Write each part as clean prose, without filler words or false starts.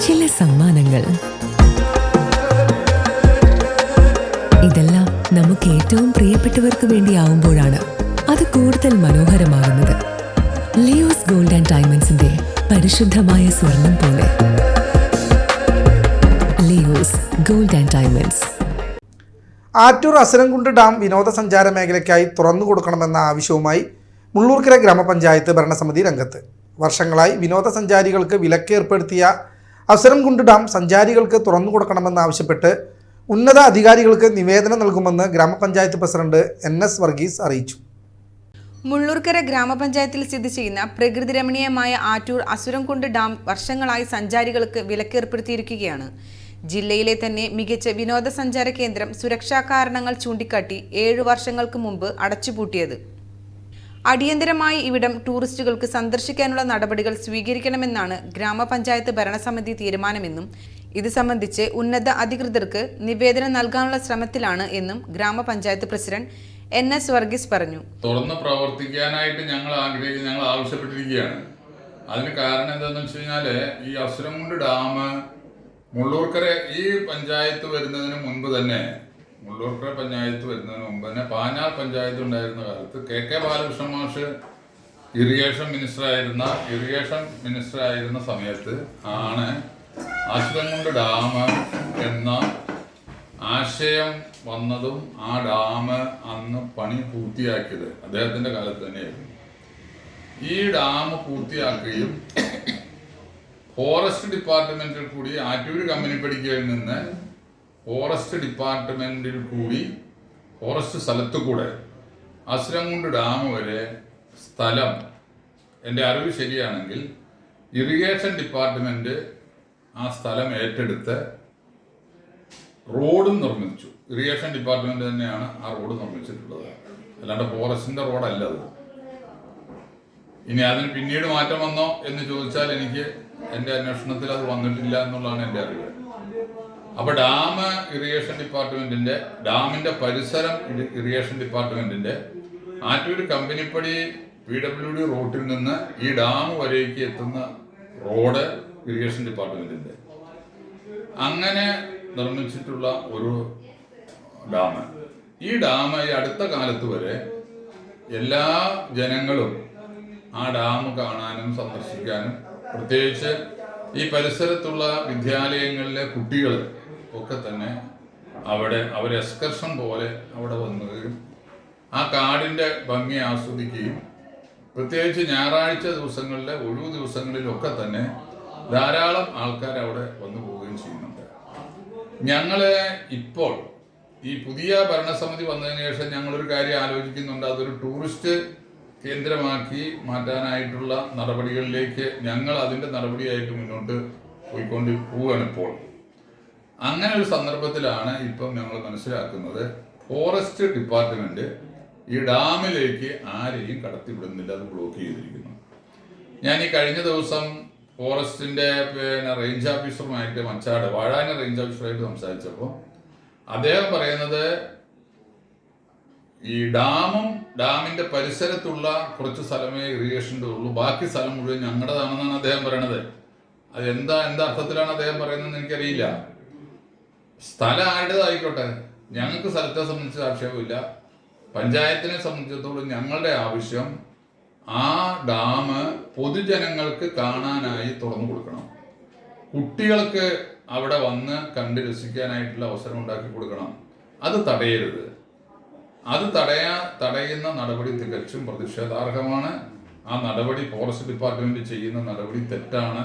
ചില സമ്മാനങ്ങൾ. ഇതെല്ലാം നമുക്ക് ഏറ്റവും പ്രിയപ്പെട്ടവർക്ക് വേണ്ടിയാവുമ്പോഴാണ് അത് കൂടുതൽ മനോഹരമാകുന്നത്. ലിയോസ് ഗോൾഡ് ആൻഡ് ഡയമണ്ട്സിന്റെ പരിശുദ്ധമായ സ്വർണം പോലെ. Leos gold and diamonds. Attoor Asurankundu dam വിനോദസഞ്ചാര മേഖലയ്ക്കായി തുറന്നു കൊടുക്കണമെന്ന ആവശ്യവുമായി മുള്ളൂർക്കര ഗ്രാമപഞ്ചായത്ത് ഭരണസമിതി രംഗത്ത്. വർഷങ്ങളായി വിനോദസഞ്ചാരികൾക്ക് വിലക്കേർപ്പെടുത്തിയ അസുരൻകുണ്ട് ഡാം സഞ്ചാരികൾക്ക് തുറന്നു കൊടുക്കണമെന്നാവശ്യപ്പെട്ട് ഉന്നത അധികാരികൾക്ക് നിവേദനം നൽകുമെന്ന് ഗ്രാമപഞ്ചായത്ത് പ്രസിഡന്റ് NS വർഗീസ് അറിയിച്ചു. മുള്ളൂർക്കര ഗ്രാമപഞ്ചായത്തിൽ സ്ഥിതി ചെയ്യുന്ന പ്രകൃതി രമണീയമായ ആറ്റൂർ അസുരൻകുണ്ട് ഡാം വർഷങ്ങളായി സഞ്ചാരികൾക്ക് വിലക്കേർപ്പെടുത്തിയിരിക്കുകയാണ്. ജില്ലയിലെ തന്നെ മികച്ച വിനോദസഞ്ചാര കേന്ദ്രം സുരക്ഷാ കാരണങ്ങൾ ചൂണ്ടിക്കാട്ടി 7 വർഷങ്ങൾക്ക് മുമ്പ് അടച്ചുപൂട്ടിയത്. അടിയന്തരമായി ഇവിടം ടൂറിസ്റ്റുകൾക്ക് സന്ദർശിക്കാനുള്ള നടപടികൾ സ്വീകരിക്കണമെന്നാണ് ഗ്രാമപഞ്ചായത്ത് ഭരണസമിതി തീരുമാനമെന്നും ഇത് സംബന്ധിച്ച് ഉന്നത അധികൃതർക്ക് നിവേദനം നൽകാനുള്ള ശ്രമത്തിലാണ് എന്നും ഗ്രാമപഞ്ചായത്ത് പ്രസിഡന്റ് NS വർഗീസ് പറഞ്ഞു. തുറന്ന് പ്രവർത്തിക്കാനായിട്ട് ഞങ്ങൾ ആവശ്യപ്പെട്ടിരിക്കുകയാണ്. അതിന് കാരണം എന്താണെന്ന് വെച്ച് കഴിഞ്ഞാൽ ഈ അസുരൻകുണ്ട് ഡാം മുള്ളൂർക്കര ഈ പഞ്ചായത്ത് വരുന്നതിന് മുൻപ് തന്നെ പാഞ്ഞാൽ പഞ്ചായത്ത് ഉണ്ടായിരുന്ന കാലത്ത് KK ബാലകൃഷ്ണൻ മാഷ് ഇറിഗേഷൻ മിനിസ്റ്റർ ആയിരുന്ന സമയത്ത് ആണ് അസുരൻകുണ്ട് ഡാം എന്ന ആശയം വന്നതും ആ ഡാം അന്ന് പണി പൂർത്തിയാക്കിയത് അദ്ദേഹത്തിന്റെ കാലത്ത് തന്നെയായിരുന്നു. ഈ ഡാം പൂർത്തിയാക്കുകയും ഫോറസ്റ്റ് ഡിപ്പാർട്ട്മെന്റിൽ കൂടി ആറ്റൂർ കമ്പനിപ്പടിക്കയിൽ നിന്ന് ഫോറസ്റ്റ് ഡിപ്പാർട്ട്മെന്റിൽ കൂടി ഫോറസ്റ്റ് സ്ഥലത്തു കൂടെ അസുരൻകുണ്ട് ഡാം വരെ സ്ഥലം, എൻ്റെ അറിവ് ശരിയാണെങ്കിൽ ഇറിഗേഷൻ ഡിപ്പാർട്ട്മെന്റ് ആ സ്ഥലം ഏറ്റെടുത്ത് റോഡും നിർമ്മിച്ചു. ഇറിഗേഷൻ ഡിപ്പാർട്ട്മെന്റ് തന്നെയാണ് ആ റോഡ് നിർമ്മിച്ചിട്ടുള്ളത്, അല്ലാണ്ട് ഫോറസ്റ്റിന്റെ റോഡല്ല അത്. ഇനി അതിന് പിന്നീട് മാറ്റം വന്നോ എന്ന് ചോദിച്ചാൽ എനിക്ക് എൻ്റെ അന്വേഷണത്തിൽ അത് വന്നിട്ടില്ല എന്നുള്ളതാണ് എൻ്റെ അറിവ്. അപ്പൊ ഡാം ഇറിഗേഷൻ ഡിപ്പാർട്ട്മെന്റിന്റെ, ഡാമിന്റെ പരിസരം ഇറിഗേഷൻ ഡിപ്പാർട്ട്മെന്റിന്റെ, ആറ്റൂർ കമ്പനിപ്പടി PWD റോട്ടിൽ നിന്ന് ഈ ഡാം വരേക്ക് എത്തുന്ന റോഡ് ഇറിഗേഷൻ ഡിപ്പാർട്ട്മെന്റിന്റെ. അങ്ങനെ നിർമ്മിച്ചിട്ടുള്ള ഒരു ഡാം. ഈ ഡാം ഈ അടുത്ത കാലത്ത് വരെ എല്ലാ ജനങ്ങളും ആ ഡാം കാണാനും സന്ദർശിക്കാനും, പ്രത്യേകിച്ച് ഈ പരിസരത്തുള്ള വിദ്യാലയങ്ങളിലെ കുട്ടികൾ ഒക്കെ തന്നെ അവർ എക്സ്കർഷൻ പോലെ അവിടെ വന്നുകയും ആ കാടിൻ്റെ ഭംഗി ആസ്വദിക്കുകയും, പ്രത്യേകിച്ച് ഞായറാഴ്ച ദിവസങ്ങളിലെ ഒഴിവു ദിവസങ്ങളിലൊക്കെ തന്നെ ധാരാളം ആൾക്കാർ അവിടെ വന്നു പോവുകയും ചെയ്യുന്നുണ്ട്. ഞങ്ങൾ ഇപ്പോൾ ഈ പുതിയ ഭരണസമിതി വന്നതിന് ശേഷം ഞങ്ങളൊരു കാര്യം ആലോചിക്കുന്നുണ്ട്. അതൊരു ടൂറിസ്റ്റ് കേന്ദ്രമാക്കി മാറ്റാനായിട്ടുള്ള നടപടികളിലേക്ക് ഞങ്ങൾ അതിൻ്റെ നടപടിയായിട്ട് മുന്നോട്ട് പോവുകയാണ് ഇപ്പോൾ. അങ്ങനെ ഒരു സന്ദർഭത്തിലാണ് ഇപ്പം ഞങ്ങൾ മനസ്സിലാക്കുന്നത് ഫോറസ്റ്റ് ഡിപ്പാർട്ട്മെന്റ് ഈ ഡാമിലേക്ക് ആരെയും കടത്തിവിടുന്നില്ല, അത് ബ്ലോക്ക് ചെയ്തിരിക്കുന്നു. ഞാൻ ഈ കഴിഞ്ഞ ദിവസം ഫോറസ്റ്റിന്റെ റേഞ്ച് ഓഫീസറുമായിട്ട് മച്ചാട് വാഴാന റേഞ്ച് ഓഫീസറായിട്ട് സംസാരിച്ചപ്പോൾ അദ്ദേഹം പറയുന്നത് ഈ ഡാമിന്റെ പരിസരത്തുള്ള കുറച്ച് സ്ഥലമേ ഇറിഗേഷൻ്റെ ഉള്ളൂ, ബാക്കി സ്ഥലം മുഴുവൻ ഞങ്ങളുടേതാണെന്നാണ് അദ്ദേഹം പറയണത്. അത് എന്താ അർത്ഥത്തിലാണ് അദ്ദേഹം പറയുന്നതെന്ന് എനിക്കറിയില്ല. സ്ഥലം ആരുടേതായിക്കോട്ടെ, ഞങ്ങൾക്ക് സ്ഥലത്തെ സംബന്ധിച്ച് ആക്ഷേപമില്ല. പഞ്ചായത്തിനെ സംബന്ധിച്ചിടത്തോളം ഞങ്ങളുടെ ആവശ്യം ആ ഡാം പൊതുജനങ്ങൾക്ക് കാണാനായി തുറന്നു കൊടുക്കണം. കുട്ടികൾക്ക് അവിടെ വന്ന് കണ്ട് രസിക്കാനായിട്ടുള്ള അവസരം ഉണ്ടാക്കി കൊടുക്കണം. അത് തടയരുത്. അത് തടയുന്ന നടപടി തികച്ചും പ്രതിഷേധാർഹമാണ്. ആ നടപടി ഫോറസ്റ്റ് ഡിപ്പാർട്ട്മെന്റ് ചെയ്യുന്ന നടപടി തെറ്റാണ്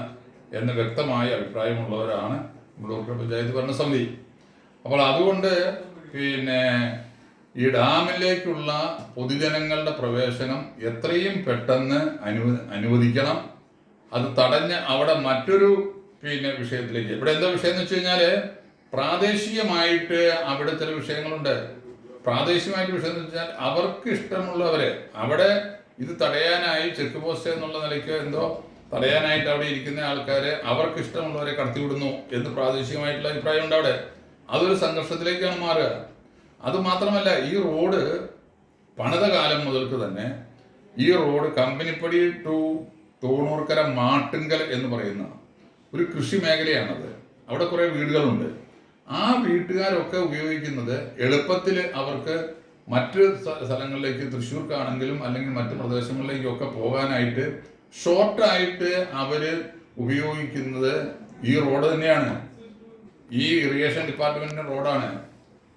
എന്ന് വ്യക്തമായ അഭിപ്രായമുള്ളവരാണ് മുള്ളൂർക്കര പഞ്ചായത്ത് ഭരണസമിതി. അപ്പോൾ അതുകൊണ്ട് ഈ ഡാമിലേക്കുള്ള പൊതുജനങ്ങളുടെ പ്രവേശനം എത്രയും പെട്ടെന്ന് അനുവദിക്കണം. അത് തടഞ്ഞ് അവിടെ മറ്റൊരു വിഷയത്തിലേക്ക്, ഇവിടെ എന്താ വിഷയം എന്ന് വെച്ച് കഴിഞ്ഞാല് പ്രാദേശികമായിട്ട് അവിടെ ചില വിഷയങ്ങളുണ്ട്. പ്രാദേശികമായിട്ട് വിഷയം എന്ന് വെച്ചാൽ അവർക്ക് ഇഷ്ടമുള്ളവരെ അവിടെ ഇത് തടയാനായി ചെക്ക് പോസ്റ്റ് എന്നുള്ള നിലയ്ക്ക് എന്തോ തടയാനായിട്ട് അവിടെ ഇരിക്കുന്ന ആൾക്കാരെ അവർക്ക് ഇഷ്ടമുള്ളവരെ കടത്തിവിടുന്നു എന്ന് പ്രാദേശികമായിട്ടുള്ള അഭിപ്രായം ഉണ്ട് അവിടെ. അതൊരു സംഘർഷത്തിലേക്കാണ് മാറുക. അതുമാത്രമല്ല, ഈ റോഡ് പണിത കാലം മുതൽക്ക് തന്നെ ഈ റോഡ് കമ്പനിപ്പടി ടു തോണൂർക്കര മാട്ടുങ്കൽ എന്ന് പറയുന്ന ഒരു കൃഷി മേഖലയാണത്. അവിടെ കുറേ വീടുകളുണ്ട്. ആ വീട്ടുകാരൊക്കെ ഉപയോഗിക്കുന്നത് എളുപ്പത്തിൽ അവർക്ക് മറ്റ് സ്ഥലങ്ങളിലേക്ക്, തൃശ്ശൂർക്കാണെങ്കിലും അല്ലെങ്കിൽ മറ്റ് പ്രദേശങ്ങളിലേക്കൊക്കെ പോകാനായിട്ട് ഷോർട്ടായിട്ട് അവർ ഉപയോഗിക്കുന്നത് ഈ റോഡ് തന്നെയാണ്. ഈ ഇറിഗേഷൻ ഡിപ്പാർട്ട്മെൻറ്റിൻ്റെ റോഡാണ്.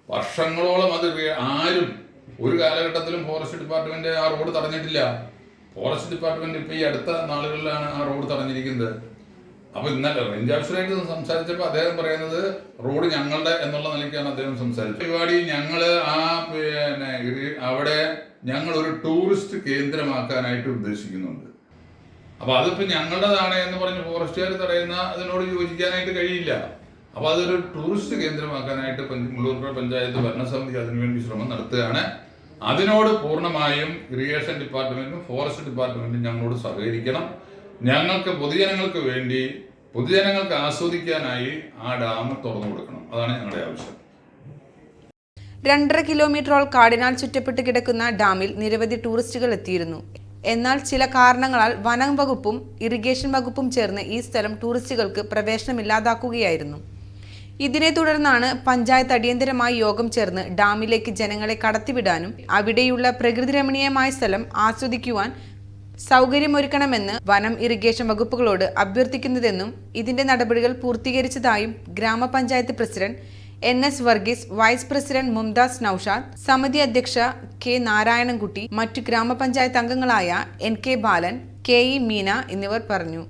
വർഷങ്ങളോളം അത് ആരും ഒരു കാലഘട്ടത്തിലും ഫോറസ്റ്റ് ഡിപ്പാർട്ട്മെൻറ്റ് ആ റോഡ് തടഞ്ഞിട്ടില്ല. ഫോറസ്റ്റ് ഡിപ്പാർട്ട്മെൻറ്റ് ഇപ്പോൾ ഈ അടുത്ത നാളുകളിലാണ് ആ റോഡ് തടഞ്ഞിരിക്കുന്നത്. അപ്പോൾ ഇന്നലെ റേഞ്ച് ഓഫീസറായിട്ട് സംസാരിച്ചപ്പോൾ അദ്ദേഹം പറയുന്നത് റോഡ് ഞങ്ങളുടെ എന്നുള്ള നിലയ്ക്കാണ് അദ്ദേഹം സംസാരിച്ചത്. പരിപാടി ഞങ്ങൾ അവിടെ ഞങ്ങളൊരു ടൂറിസ്റ്റ് കേന്ദ്രമാക്കാനായിട്ട് ഉദ്ദേശിക്കുന്നുണ്ട്. അപ്പോൾ അതിപ്പോൾ ഞങ്ങളുടേതാണ് എന്ന് പറഞ്ഞ് ഫോറസ്റ്റുകാർ തടയുന്ന അതിനോട് യോജിക്കാനായിട്ട് കഴിയില്ല. അപ്പോൾ അതൊരു ടൂറിസ്റ്റ് കേന്ദ്രമാക്കാനായിട്ട് മുള്ളൂർക്കര പഞ്ചായത്ത് ഭരണസമിതി അതിനുവേണ്ടി ശ്രമം നടത്തുകയാണ്. അതിനോട് പൂർണ്ണമായും ഇറിഗേഷൻ ഡിപ്പാർട്ട്മെൻറ്റും ഫോറസ്റ്റ് ഡിപ്പാർട്ട്മെൻറ്റും ഞങ്ങളോട് സഹകരിക്കണം. ഞങ്ങൾക്ക് പൊതുജനങ്ങൾക്ക് വേണ്ടി, പൊതുജനങ്ങൾക്ക് ആസ്വദിക്കാനായി ആ ഡാം തുറന്നു കൊടുക്കണം. അതാണ് ഞങ്ങളുടെ ആവശ്യം. 2.5 കിലോമീറ്ററോളം കാടിനാൽ ചുറ്റപ്പെട്ട് കിടക്കുന്ന ഡാമിൽ നിരവധി ടൂറിസ്റ്റുകൾ എത്തിയിരുന്നു. എന്നാൽ ചില കാരണങ്ങളാൽ വനം വകുപ്പും ഇറിഗേഷൻ വകുപ്പും ചേർന്ന് ഈ സ്ഥലം ടൂറിസ്റ്റുകൾക്ക് പ്രവേശനമില്ലാതാക്കുകയായിരുന്നു. ഇതിനെ തുടർന്നാണ് പഞ്ചായത്ത് അടിയന്തരമായി യോഗം ചേർന്ന് ഡാമിലേക്ക് ജനങ്ങളെ കടത്തിവിടാനും അവിടെയുള്ള പ്രകൃതിരമണീയമായ സ്ഥലം ആസ്വദിക്കുവാൻ സൗകര്യമൊരുക്കണമെന്ന് വനം ഇറിഗേഷൻ വകുപ്പുകളോട് അഭ്യർത്ഥിക്കുന്നതെന്നും ഇതിന്റെ നടപടികൾ പൂർത്തീകരിച്ചതായും ഗ്രാമപഞ്ചായത്ത് president NS Varghese, vice president Mumtaz Naushad, സമിതി അധ്യക്ഷ K നാരായണൻകുട്ടി, മറ്റു ഗ്രാമപഞ്ചായത്ത് അംഗങ്ങളായ NK ബാലൻ, KE മീന എന്നിവർ പറഞ്ഞു.